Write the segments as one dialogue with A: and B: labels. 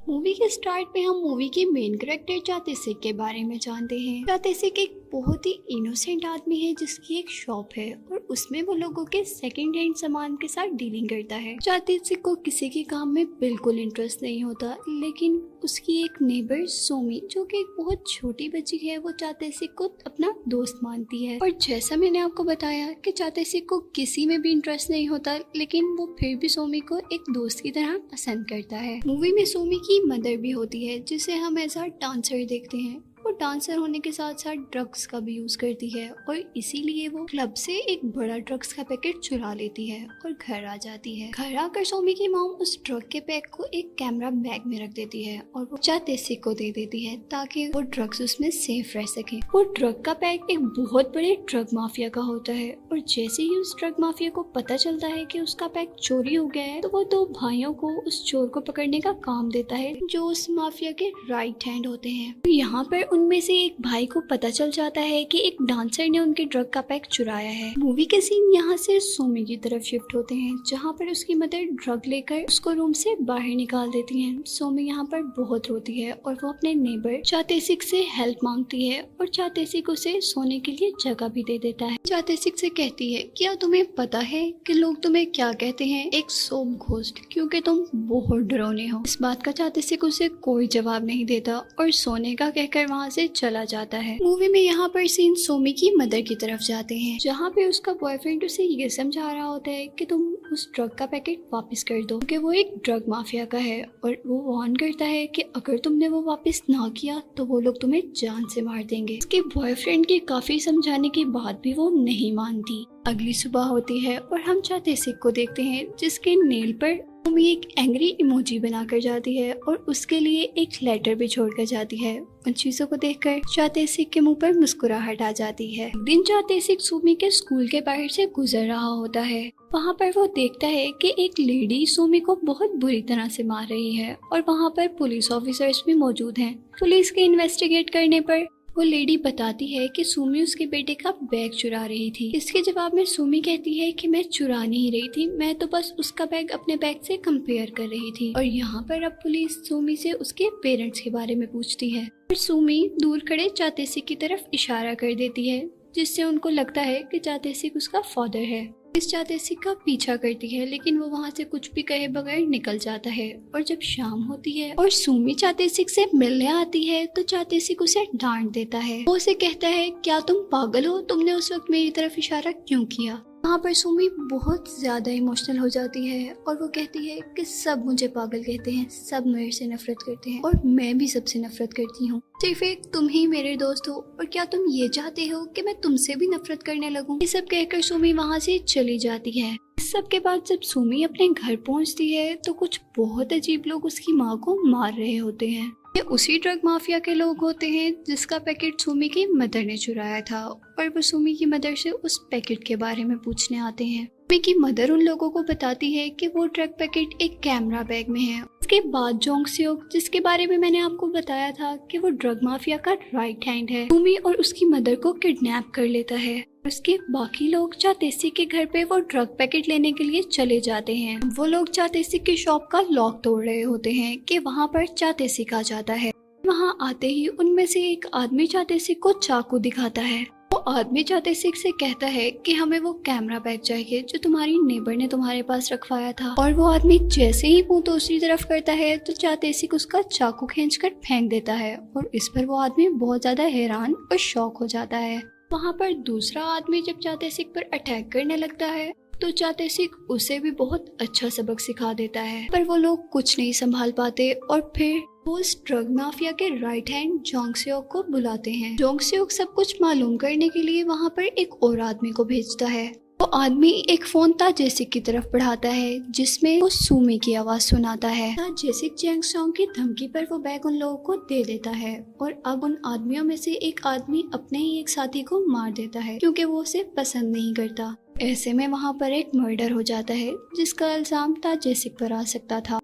A: Movie के start में हम मूवी के मेन कैरेक्टर चातेसिक के बारे में जानते हैं। चातेसिक एक बहुत ही इनोसेंट आदमी है जिसकी एक शॉप है और उसमें वो लोगों के सेकंड हैंड सामान के साथ डीलिंग करता है। चातेसिक को किसी के काम में बिल्कुल इंटरेस्ट नहीं होता, लेकिन उसकी एक नेबर सोमी जो कि एक बहुत छोटी बच्ची है, वो चातेसिक को अपना दोस्त मानती है। और जैसा मैंने आपको बताया कि चातेसिक को किसी में भी इंटरेस्ट नहीं होता, लेकिन वो फिर भी सोमी को एक दोस्त की तरह पसंद करता है। मूवी में सोमी की मदर भी होती है जिसे हम एज अ डांसर देखते हैं। वो डांसर होने के साथ साथ ड्रग्स का भी यूज करती है और इसीलिए वो क्लब से एक बड़ा ड्रग्स का पैकेट चुरा लेती है और घर आ जाती है। घर आकर सोमी की मॉम उस ड्रग के पैक को एक कैमरा बैग में रख देती है और वो चातेसिक को दे देती है ताकि वो ड्रग्स उसमें सेफ रह सके। वो ड्रग का पैक एक बहुत बड़े ड्रग माफिया का होता है और जैसे ही उस ड्रग माफिया को पता चलता है कि उसका पैक चोरी हो गया है, तो वो दो भाइयों को उस चोर को पकड़ने का काम देता है जो उस माफिया के राइट हैंड होते हैं। यहाँ पर उनमें से एक भाई को पता चल जाता है कि एक डांसर ने उनके ड्रग का पैक चुराया है। मूवी के सीन यहाँ से सोमी की तरफ शिफ्ट होते हैं जहाँ पर उसकी मदर ड्रग लेकर उसको रूम से बाहर निकाल देती है। सोमी यहाँ पर बहुत रोती है और वो अपने नेबर चातेसिक से हेल्प मांगती है और चातेसिक उसे सोने के लिए जगह भी दे देता है। चातेसिक से कहती है, क्या तुम्हें पता है कि लोग तुम्हें क्या कहते हैं, एक सोम घोस्ट, क्योंकि तुम बहुत डरावने हो। इस बात का चातेसिक उसे कोई जवाब नहीं देता और सोने का कहकर वहाँ से चला जाता है। मूवी में यहाँ पर सीन सोमी की मदर की तरफ जाते हैं जहाँ पे उसका बॉयफ्रेंड उसे ये समझा रहा होता है कि तुम उस ड्रग का पैकेट वापस कर दो क्योंकि वो एक ड्रग माफिया का है, और वो वार्न करता है कि अगर तुमने वो वापस ना किया तो वो लोग तुम्हें जान से मार देंगे। उसके बॉयफ्रेंड के काफी समझाने के बाद भी वो नहीं मानती। अगली सुबह होती है और हम चातेसिक को देखते हैं जिसके नेल पर सोमी एक एंग्री इमोजी बनाकर जाती है और उसके लिए एक लेटर भी छोड़कर जाती है। उन चीजों को देखकर चातेसिक के मुंह पर मुस्कुराहट आ जाती है। एक दिन चातेसिक सोमी के स्कूल के बाहर से गुजर रहा होता है। वहाँ पर वो देखता है कि एक लेडी सोमी को बहुत बुरी तरह से मार रही है और वहाँ पर पुलिस ऑफिसर्स भी मौजूद हैं। पुलिस के इन्वेस्टिगेट करने पर वो लेडी बताती है कि सुमी उसके बेटे का बैग चुरा रही थी। इसके जवाब में सुमी कहती है कि मैं चुरा नहीं रही थी, मैं तो बस उसका बैग अपने बैग से कंपेयर कर रही थी। और यहाँ पर अब पुलिस सुमी से उसके पेरेंट्स के बारे में पूछती है और सुमी दूर खड़े चातेसिक की तरफ इशारा कर देती है जिससे उनको लगता है कि चातेसिक उसका फादर है। इस चातेसिक का पीछा करती है लेकिन वो वहाँ से कुछ भी कहे बगैर निकल जाता है। और जब शाम होती है और सुमी चातेसिक से मिलने आती है तो चातेसिक उसे डांट देता है। वो उसे कहता है, क्या तुम पागल हो, तुमने उस वक्त मेरी तरफ इशारा क्यों किया। वहाँ पर सुमी बहुत ज्यादा इमोशनल हो जाती है और वो कहती है कि सब मुझे पागल कहते हैं, सब मेरे से नफरत करते हैं और मैं भी सबसे नफरत करती हूँ, सिर्फ एक तुम ही मेरे दोस्त हो, और क्या तुम ये चाहते हो कि मैं तुमसे भी नफरत करने लगूं। ये सब कहकर सुमी वहाँ से चली जाती है। इस सब के बाद जब सुमी अपने घर पहुँचती है तो कुछ बहुत अजीब लोग उसकी माँ को मार रहे होते हैं। ये उसी ड्रग माफिया के लोग होते हैं जिसका पैकेट सुमी की मदर ने चुराया था और वो सुमी की मदर से उस पैकेट के बारे में पूछने आते हैं। सुमी की मदर उन लोगों को बताती है कि वो ड्रग पैकेट एक कैमरा बैग में है। उसके बाद जोंग सियोक, जिसके बारे में मैंने आपको बताया था कि वो ड्रग माफिया का राइट हैंड है, सुमी और उसकी मदर को किडनैप कर लेता है। उसके बाकी लोग चातेसिक के घर पे वो ड्रग पैकेट लेने के लिए चले जाते हैं। वो लोग चातेसिक की शॉप का लॉक तोड़ रहे होते हैं कि वहाँ पर चातेसिक आ जाता है। वहाँ आते ही उनमें से एक आदमी चातेसिक को चाकू दिखाता है। वो आदमी चातेसिक से कहता है कि हमें वो कैमरा बैग चाहिए जो तुम्हारी नेबर ने तुम्हारे पास रखवाया था। और वो आदमी जैसे ही मुंह दूसरी तरफ करता है तो चातेसिक उसका चाकू खींचकर फेंक देता है और इस पर वो आदमी बहुत ज्यादा हैरान और शॉक हो जाता है। वहाँ पर दूसरा आदमी जब चातेसिक पर अटैक करने लगता है तो चातेसिक उसे भी बहुत अच्छा सबक सिखा देता है, पर वो लोग कुछ नहीं संभाल पाते और फिर वो उस ड्रग माफिया के राइट हैंड जोंग सियोक को बुलाते हैं। जोंग सियोक सब कुछ मालूम करने के लिए वहाँ पर एक और आदमी को भेजता है। वो आदमी एक फोन ताजेसिक की तरफ बढ़ाता है जिसमें वो सुमी की आवाज सुनाता है। ताजेसिक जैंग सॉन्ग की धमकी पर वो बैग उन लोगों को दे देता है और अब उन आदमियों में से एक आदमी अपने ही एक साथी को मार देता है क्योंकि वो उसे पसंद नहीं करता। ऐसे में वहाँ पर एक मर्डर हो जाता है जिसका इल्जाम ताजेसिक पर आ सकता था।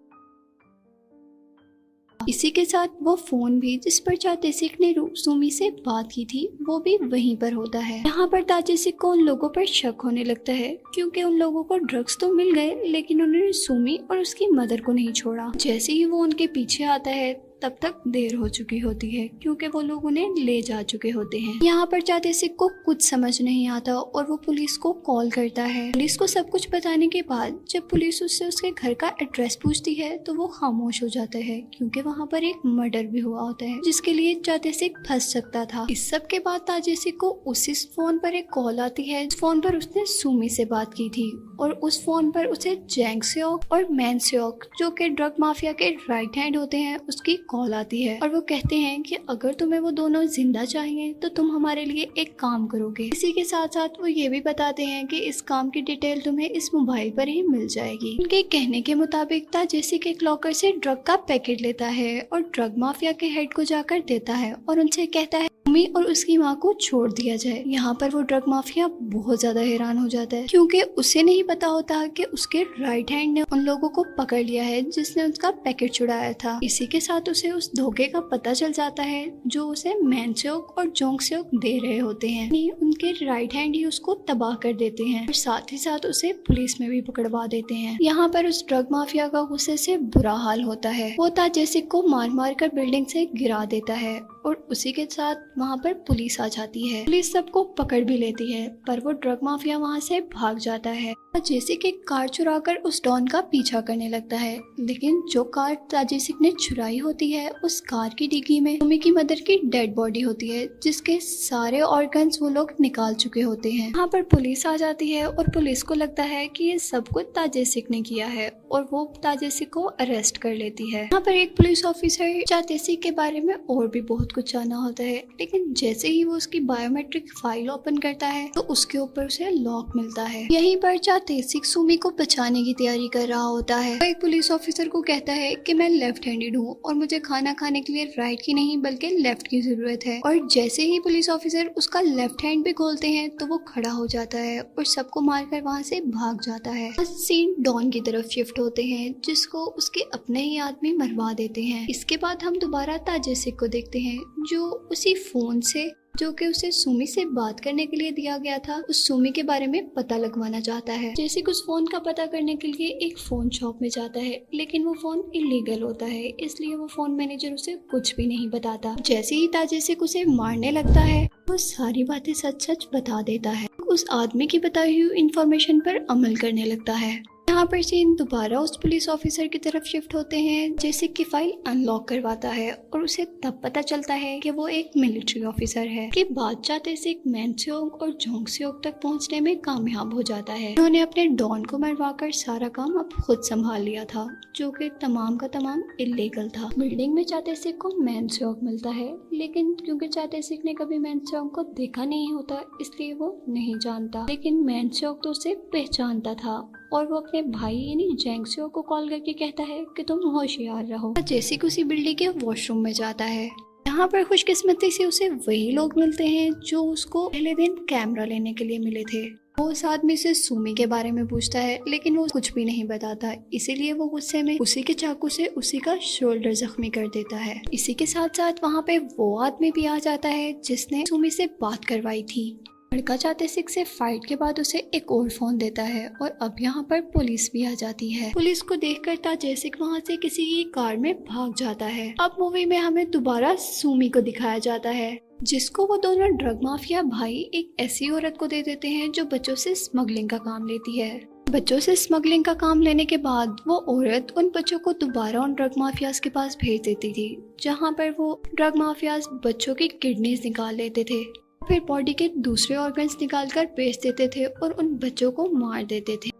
A: इसी के साथ वो फोन भी जिस पर चातेसिक ने सुमी से बात की थी वो भी वहीं पर होता है। यहाँ पर ताजेसिक को उन लोगों पर शक होने लगता है क्योंकि उन लोगों को ड्रग्स तो मिल गए लेकिन उन्होंने सुमी और उसकी मदर को नहीं छोड़ा। जैसे ही वो उनके पीछे आता है तब तक देर हो चुकी होती है क्योंकि वो लोग उन्हें ले जा चुके होते हैं। यहाँ पर चातेसिक को कुछ समझ नहीं आता और वो पुलिस को कॉल करता है। पुलिस को सब कुछ बताने के बाद जब पुलिस उससे उसके घर का एड्रेस पूछती है तो वो खामोश हो जाता है क्योंकि वहाँ पर एक मर्डर भी हुआ होता है जिसके लिए चातेसिक फंस सकता था। इस सब के बाद ताजेसिक को उसी फोन पर एक कॉल आती है। इस फोन पर उसने सुमी से बात की थी और उस फोन पर उसे जैंग सेओक और मैन सेओक जो कि ड्रग माफिया के राइट हैंड होते हैं उसकी कॉल आती है और वो कहते हैं कि अगर तुम्हें वो दोनों जिंदा चाहिए तो तुम हमारे लिए एक काम करोगे। इसी के साथ साथ वो ये भी बताते हैं कि इस काम की डिटेल तुम्हें इस मोबाइल पर ही मिल जाएगी। उनके कहने के मुताबिक ताजेसिक एक लॉकर से ड्रग का पैकेट लेता है और ड्रग माफिया के हेड को जाकर देता है और उनसे कहता है सुमी और उसकी माँ को छोड़ दिया जाए। यहाँ पर वो ड्रग माफिया बहुत ज्यादा हैरान हो जाता है क्योंकि उसे नहीं पता होता कि उसके राइट हैंड ने उन लोगों को पकड़ लिया है जिसने उसका पैकेट छुड़ाया था। इसी के साथ उसे उस धोखे का पता चल जाता है जो उसे मैन सेओक और जोंग सेओक दे रहे होते हैं। उनके राइट हैंड ही उसको तबाह कर देते हैं और साथ ही साथ उसे पुलिस में भी पकड़वा देते हैं। यहाँ पर उस ड्रग माफिया का गुस्से से बुरा हाल होता है। वो ताजेसिक को मार मार कर बिल्डिंग से गिरा देता है और उसी के साथ वहाँ पर पुलिस आ जाती है। पुलिस सबको पकड़ भी लेती है पर वो ड्रग माफिया वहाँ से भाग जाता है। ताजेसिक एक कार चुराकर उस डॉन का पीछा करने लगता है लेकिन जो कार ताजेसिक ने चुराई होती है उस कार की डिग्गी में सुमी की मदर की डेड बॉडी होती है जिसके सारे ऑर्गन्स वो लोग निकाल चुके होते हैं। यहाँ पर पुलिस आ जाती है और पुलिस को लगता है कि ये सब कुछ ताजेसिक ने किया है और वो ताजेसिक को अरेस्ट कर लेती है। यहाँ पर एक पुलिस ऑफिसर ताजेसिक के बारे में और भी बहुत कुछ जाना होता है लेकिन जैसे ही वो उसकी बायोमेट्रिक फाइल ओपन करता है तो उसके ऊपर उसे लॉक मिलता है। यहीं पर ताजेसिक सुमी को बचाने की तैयारी कर रहा होता है। एक पुलिस ऑफिसर को कहता है कि मैं लेफ्ट हैंडेड हूँ और मुझे खाना खाने के लिए राइट की नहीं बल्कि लेफ्ट की जरूरत है और जैसे ही पुलिस ऑफिसर उसका लेफ्ट हैंड भी खोलते हैं तो वो खड़ा हो जाता है और सबको मारकर वहाँ से भाग जाता है। सीन डॉन की तरफ शिफ्ट होते हैं जिसको उसके अपने ही आदमी मरवा देते हैं। इसके बाद हम दोबारा ताजेसिक को देखते हैं जो उसी फोन से जो कि उसे सुमी से बात करने के लिए दिया गया था उस सुमी के बारे में पता लगवाना चाहता है। जैसे उस फोन का पता करने के लिए एक फोन शॉप में जाता है लेकिन वो फोन इलीगल होता है इसलिए वो फोन मैनेजर उसे कुछ भी नहीं बताता। जैसे ही ताजेसिक उसे मारने लगता है वो सारी बातें सच सच बता देता है। उस आदमी की बताई हुई इंफॉर्मेशन पर अमल करने लगता है। यहाँ पर सीन दोबारा उस पुलिस ऑफिसर की तरफ शिफ्ट होते हैं जैसे कि फाइल अनलॉक करवाता है और उसे तब पता चलता है कि वो एक मिलिट्री ऑफिसर है। कि बात चाहते से एक मैन सेओक और जोंग सेओक तक पहुँचने में कामयाब हो जाता है। उन्होंने अपने डॉन को मरवाकर सारा काम अब खुद संभाल लिया था जो कि तमाम का तमाम इलीगल था। बिल्डिंग में चातेसिक को मैन सेओक मिलता है लेकिन क्योंकि चातेसिक ने कभी मैन सेओक को देखा नहीं होता इसलिए वो नहीं जानता लेकिन मैन सेओक तो उसे पहचानता था और वो अपने भाई यानी जैंग सेओक को कॉल करके कहता है कि तुम होशियार रहो। जेसिक उसी बिल्डिंग के वॉशरूम में जाता है। यहाँ पर खुशकिस्मती से उसे वही लोग मिलते हैं जो उसको पहले दिन कैमरा लेने के लिए मिले थे। वो उस आदमी से सुमी के बारे में पूछता है लेकिन वो कुछ भी नहीं बताता इसीलिए वो गुस्से में उसी के चाकू से उसी का शोल्डर जख्मी कर देता है। इसी के साथ साथ वहाँ पे वो आदमी भी आ जाता है जिसने सुमी से बात करवाई थी। लड़का चातेसिक से फाइट के बाद उसे एक और फोन देता है और अब यहाँ पर पुलिस भी आ जाती है। पुलिस को देखकर ताजेसिक वहाँ से किसी की कार में भाग जाता है। अब मूवी में हमें दोबारा सुमी को दिखाया जाता है जिसको वो दोनों ड्रग माफिया भाई एक ऐसी औरत को दे देते हैं जो बच्चों से स्मगलिंग का काम लेती है। बच्चों से स्मगलिंग का काम लेने के बाद वो औरत उन बच्चों को दोबारा उन ड्रग माफियाज के पास भेज देती थी जहाँ पर वो ड्रग माफियाज बच्चों की किडनीज निकाल लेते थे फिर बॉडी के दूसरे ऑर्गन्स निकालकर बेच देते थे और उन बच्चों को मार देते थे।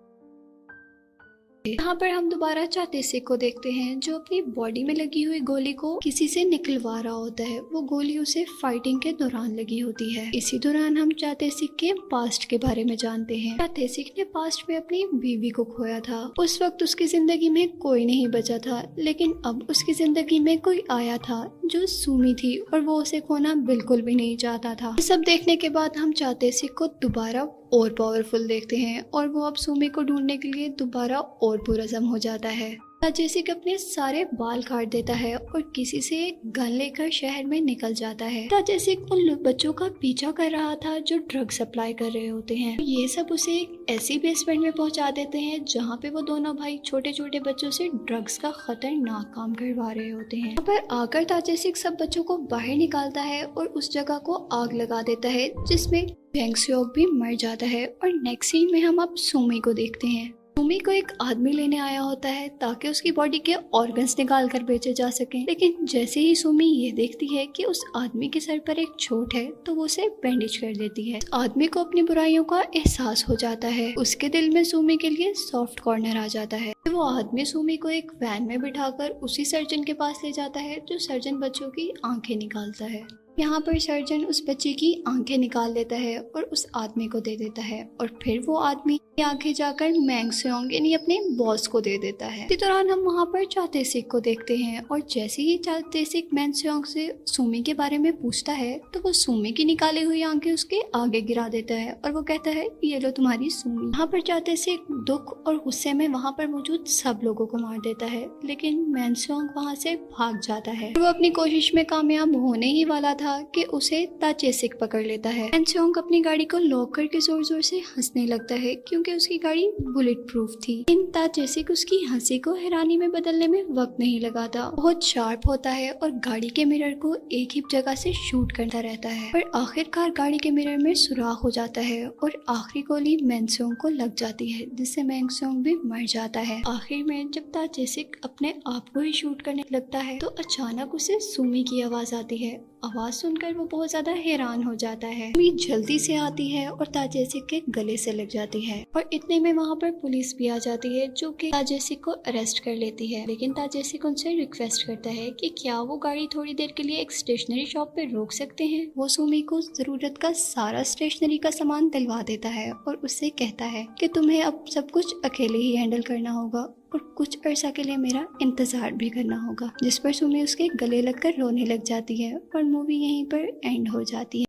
A: यहाँ पर हम दोबारा चातेसिक को देखते हैं जो अपनी बॉडी में लगी हुई गोली को किसी से निकलवा रहा होता है। वो गोली उसे फाइटिंग के दौरान लगी होती है। इसी दौरान हम चातेसिक के पास्ट के बारे में जानते हैं। चातेसिक ने पास्ट में अपनी बीवी को खोया था। उस वक्त उसकी जिंदगी में कोई नहीं बचा था लेकिन अब उसकी जिंदगी में कोई आया था जो सुमी थी और वो उसे खोना बिल्कुल भी नहीं चाहता था। ये सब देखने के बाद हम चातेसिक को दोबारा और पावरफुल देखते हैं और वो अब सुमी को ढूंढने के लिए दोबारा और पुरज़म हो जाता है। ताजेसिक अपने सारे बाल काट देता है और किसी से एक गन लेकर शहर में निकल जाता है। ताजेसिक उन बच्चों का पीछा कर रहा था जो ड्रग सप्लाई कर रहे होते हैं। ये सब उसे एक ऐसी बेसमेंट में पहुंचा देते हैं जहाँ पे वो दोनों भाई छोटे छोटे बच्चों से ड्रग्स का खतरनाक काम करवा रहे होते हैं। यहाँ पर आकर ताजेसिक सब बच्चों को बाहर निकालता है और उस जगह को आग लगा देता है, जिसमें बैंग स्योक भी मर जाता है। और नेक्स्ट सीन में हम अब सुमी को देखते हैं। सुमी को एक आदमी लेने आया होता है ताकि उसकी बॉडी के ऑर्गन्स निकाल कर बेचे जा सकें। लेकिन जैसे ही सुमी ये देखती है कि उस आदमी के सर पर एक चोट है तो वो उसे बैंडेज कर देती है। आदमी को अपनी बुराइयों का एहसास हो जाता है। उसके दिल में सुमी के लिए सॉफ्ट कॉर्नर आ जाता है। वो आदमी सुमी को एक वैन में बिठाकर उसी सर्जन के पास ले जाता है जो सर्जन बच्चों की आंखें निकालता है। यहाँ पर सर्जन उस बच्चे की आंखें निकाल लेता है और उस आदमी को दे देता है और फिर वो आदमी की आंखें जाकर मैंग स्योंग यानी अपने बॉस को दे देता है। इसी दौरान हम वहाँ पर चातेसिक को देखते हैं और जैसे ही चातेसिक मैंग स्योंग से सुमी के बारे में पूछता है तो वो सुमी की निकाली हुई आंखें उसके आगे गिरा देता है और वो कहता है ये लो तुम्हारी सुमी। यहाँ पर चातेसिक दुख और गुस्से में वहाँ पर मौजूद सब लोगों को मार देता है, लेकिन मैंग स्योंग वहाँ से भाग जाता है। वो अपनी कोशिश में कामयाब होने ही वाला था कि उसे ताजेसिक पकड़ लेता है। मैंग स्योंग अपनी गाड़ी को लॉक करके जोर जोर से हंसने लगता है क्योंकि उसकी गाड़ी बुलेट प्रूफ थी। लेकिन ताजेसिक उसकी हंसी को हैरानी में बदलने में वक्त नहीं लगाता। बहुत शार्प होता है और गाड़ी के मिरर को एक ही जगह से शूट करता रहता है। पर आखिरकार गाड़ी के मिरर में सुराख हो जाता है और आखिरी गोली मैंग स्योंग को लग जाती है, जिससे मैंग स्योंग भी मर जाता है। आखिर में जब ताजेसिक अपने आप को ही शूट करने लगता है तो अचानक उसे सुमी की आवाज आती है। आवाज सुनकर वो बहुत ज्यादा हैरान हो जाता है। सुमी जल्दी से आती है और ताजेसिक के गले से लग जाती है और इतने में वहाँ पर पुलिस भी आ जाती है जो कि ताजेसिक को अरेस्ट कर लेती है। लेकिन ताजेसिक उनसे रिक्वेस्ट करता है कि क्या वो गाड़ी थोड़ी देर के लिए एक स्टेशनरी शॉप पे रोक सकते हैं। वो सुमी को जरूरत का सारा स्टेशनरी का सामान दिलवा देता है और उससे कहता है कि तुम्हें अब सब कुछ अकेले ही हैंडल करना होगा और कुछ अरसा के लिए मेरा इंतजार भी करना होगा। जिस पर सुमी उसके गले लगकर रोने लग जाती है और मूवी यहीं पर एंड हो जाती है।